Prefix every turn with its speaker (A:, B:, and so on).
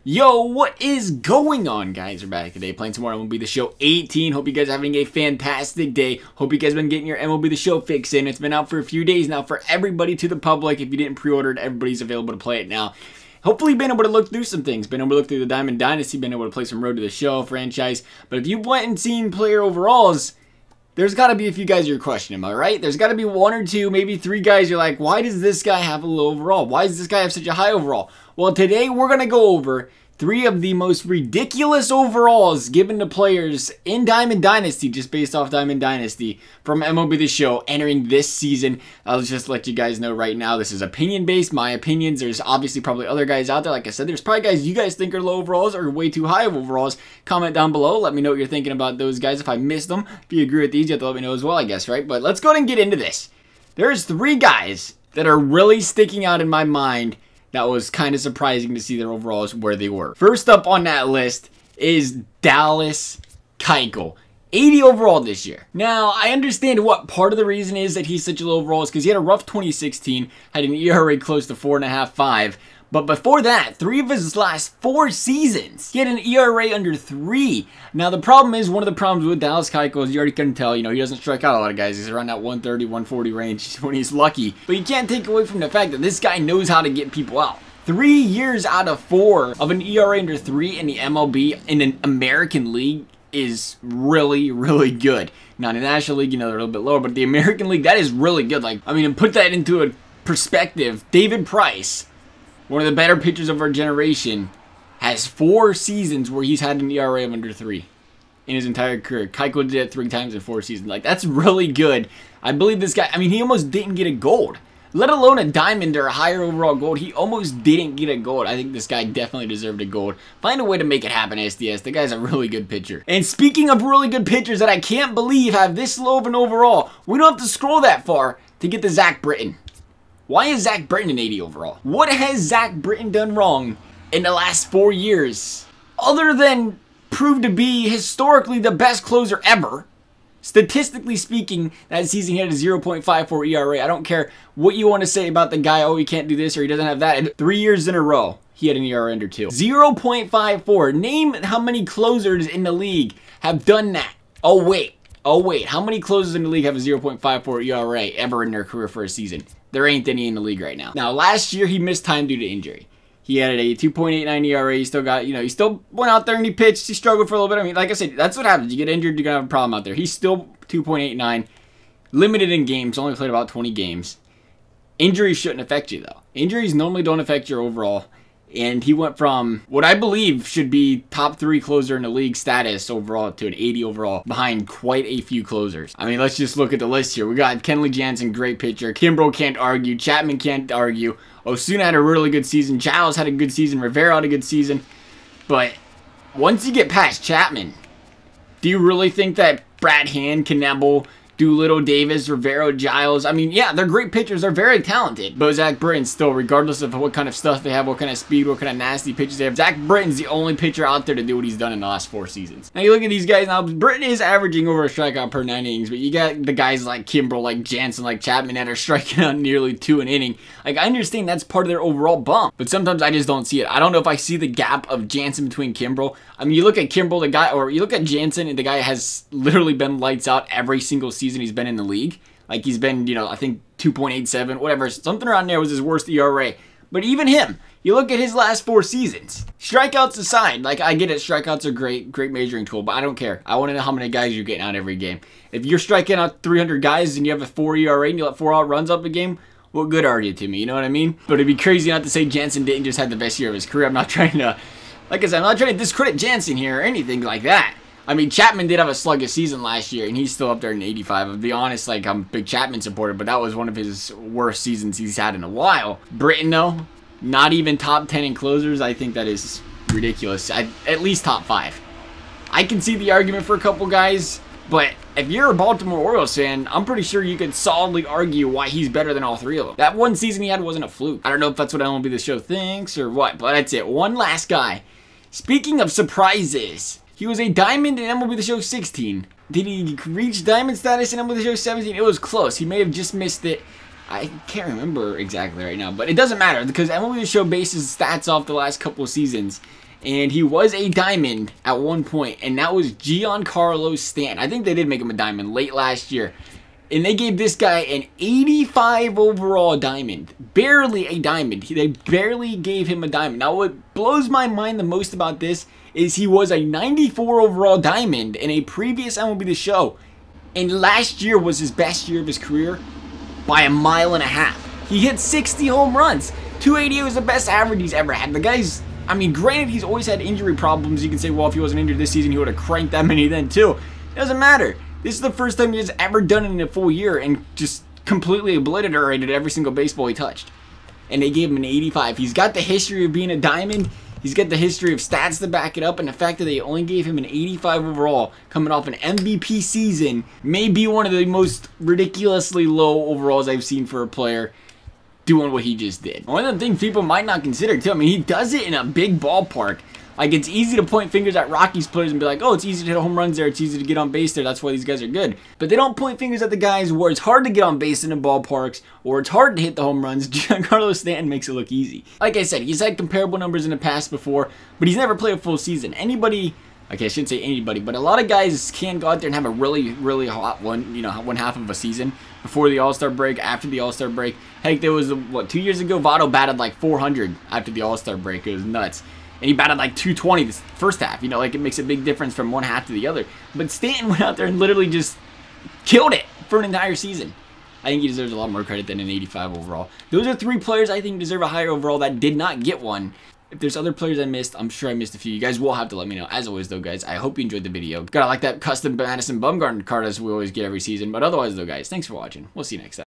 A: Yo, what is going on, guys? We're back today playing some more MLB The Show 18. Hope you guys are having a fantastic day. Hope you guys have been getting your MLB The Show fix in. It's been out for a few days now for everybody to the public. If you didn't pre-order it, everybody's available to play it now. Hopefully been able to look through some things. Been able to look through the Diamond Dynasty. Been able to play some Road to the Show franchise. But if you went and seen player overalls, there's got to be a few guys you're questioning, am I right? There's got to be one or two, maybe three guys you're like, why does this guy have a low overall? Why does this guy have such a high overall? Well, today we're going to go over three of the most ridiculous overalls given to players in Diamond Dynasty, just based off Diamond Dynasty, from MLB The Show entering this season. I'll just let you guys know right now, this is opinion-based, my opinions. There's obviously probably other guys out there. Like I said, there's probably guys you guys think are low overalls or way too high of overalls. Comment down below. Let me know what you're thinking about those guys. If I missed them, if you agree with these, you have to let me know as well, I guess, right? But let's go ahead and get into this. There's three guys that are really sticking out in my mind that was kind of surprising to see their overalls where they were. First up on that list is Dallas Keuchel. 80 overall this year. Now, I understand what part of the reason is that he's such a low overall is because he had a rough 2016, had an ERA close to 4.5, 5. But before that, 3 of his last 4 seasons, he had an ERA under 3. Now, the problem is, one of the problems with Dallas Keuchel is you already couldn't tell, you know, he doesn't strike out a lot of guys. He's around that 130, 140 range when he's lucky. But you can't take away from the fact that this guy knows how to get people out. 3 years out of 4 of an ERA under 3 in the MLB in an American League is really, really good. Now, in the National League, you know, they're a little bit lower, but the American League, that is really good. Like, I mean, and put that into a perspective, David Price, one of the better pitchers of our generation, has 4 seasons where he's had an ERA of under 3 in his entire career. Keuchel did it 3 times in 4 seasons. Like, that's really good. I believe this guy, I mean, he almost didn't get a gold. Let alone a diamond or a higher overall gold. He almost didn't get a gold. I think this guy definitely deserved a gold. Find a way to make it happen, SDS. The guy's a really good pitcher. And speaking of really good pitchers that I can't believe have this low of an overall, we don't have to scroll that far to get to Zach Britton. Why is Zach Britton an 80 overall? What has Zach Britton done wrong in the last 4 years? Other than prove to be historically the best closer ever. Statistically speaking, that season he had a 0.54 ERA. I don't care what you want to say about the guy, oh, he can't do this or he doesn't have that. And 3 years in a row, he had an ERA under 2. 0.54. Name how many closers in the league have done that. Oh, wait. How many closers in the league have a 0.54 ERA ever in their career for a season? There ain't any in the league right now. Now, last year, he missed time due to injury. He had a 2.89 ERA. He still got, you know, he still went out there and he pitched. He struggled for a little bit. I mean, like I said, that's what happens. You get injured, you're going to have a problem out there. He's still 2.89. Limited in games. Only played about 20 games. Injuries shouldn't affect you, though. Injuries normally don't affect your overall. And he went from what I believe should be top 3 closer in the league status overall to an 80 overall behind quite a few closers. I mean, let's just look at the list here. We got Kenley Jansen, great pitcher. Kimbrel can't argue. Chapman can't argue. Osuna had a really good season. Giles had a good season. Rivera had a good season. But once you get past Chapman, do you really think that Brad Hand, Knebel, Doolittle, Davis, Rivera, Giles, I mean, yeah, they're great pitchers. They're very talented. But Zach Britton still, regardless of what kind of stuff they have, what kind of speed, what kind of nasty pitches they have, Zach Britton's the only pitcher out there to do what he's done in the last 4 seasons. Now, you look at these guys. Now, Britton is averaging over a strikeout per 9 innings, but you got the guys like Kimbrel, like Jansen, like Chapman that are striking out nearly 2 an inning. Like, I understand that's part of their overall bump, but sometimes I just don't see it. I don't know if I see the gap of Jansen between Kimbrel. I mean, you look at Kimbrel, the guy, or you look at Jansen, and the guy has literally been lights out every single season he's been in the league. Like, he's been, you know, I think 2.87, whatever. Something around there was his worst ERA. But even him, you look at his last 4 seasons. Strikeouts aside, like, I get it, strikeouts are great measuring tool, but I don't care. I want to know how many guys you're getting out every game. If you're striking out 300 guys and you have a 4 ERA and you let 4 out runs up a game, what good are you to me? You know what I mean? But it'd be crazy not to say Jansen didn't just have the best year of his career. I'm not trying to, like I said, I'm not trying to discredit Jansen here or anything like that. I mean, Chapman did have a sluggish season last year, and he's still up there in 85. I'll be honest, like, I'm a big Chapman supporter, but that was one of his worst seasons he's had in a while. Britton, though, not even top 10 in closers. I think that is ridiculous. At least top 5. I can see the argument for a couple guys, but if you're a Baltimore Orioles fan, I'm pretty sure you could solidly argue why he's better than all 3 of them. That one season he had wasn't a fluke. I don't know if that's what MLB The Show thinks or what, but that's it. One last guy. Speaking of surprises, he was a diamond in MLB The Show 16. Did he reach diamond status in MLB The Show 17? It was close. He may have just missed it. I can't remember exactly right now, but it doesn't matter because MLB The Show bases stats off the last couple of seasons. And he was a diamond at one point, and that was Giancarlo Stanton. I think they did make him a diamond late last year. And they gave this guy an 85 overall diamond. Barely a diamond. They barely gave him a diamond. Now, what blows my mind the most about this is he was a 94 overall diamond in a previous MLB The Show. And last year was his best year of his career by 1.5 miles. He hit 60 home runs. 288 was the best average he's ever had. The guy's, I mean, granted, he's always had injury problems. You can say, well, if he wasn't injured this season, he would have cranked that many then too. It doesn't matter. This is the first time he's ever done it in a full year and just completely obliterated every single baseball he touched. And they gave him an 85. He's got the history of being a diamond. He's got the history of stats to back it up. And the fact that they only gave him an 85 overall coming off an MVP season may be one of the most ridiculously low overalls I've seen for a player doing what he just did. One of the things people might not consider too, I mean, he does it in a big ballpark. Like, it's easy to point fingers at Rockies players and be like, oh, it's easy to hit home runs there, it's easy to get on base there, that's why these guys are good. But they don't point fingers at the guys where it's hard to get on base in the ballparks, or it's hard to hit the home runs. Giancarlo Stanton makes it look easy. Like I said, he's had comparable numbers in the past before, but he's never played a full season. Anybody, okay, I shouldn't say anybody, but a lot of guys can go out there and have a really, really hot one, you know, one half of a season before the All-Star break, after the All-Star break. Heck, there was, what, 2 years ago, Votto batted like 400 after the All-Star break. It was nuts. And he batted like 220 this first half. You know, like, it makes a big difference from one half to the other. But Stanton went out there and literally just killed it for an entire season. I think he deserves a lot more credit than an 85 overall. Those are 3 players I think deserve a higher overall that did not get one. If there's other players I missed, I'm sure I missed a few. You guys will have to let me know. As always, though, guys, I hope you enjoyed the video. Gotta like that custom Madison Bumgarner card as we always get every season. But otherwise, though, guys, thanks for watching. We'll see you next time.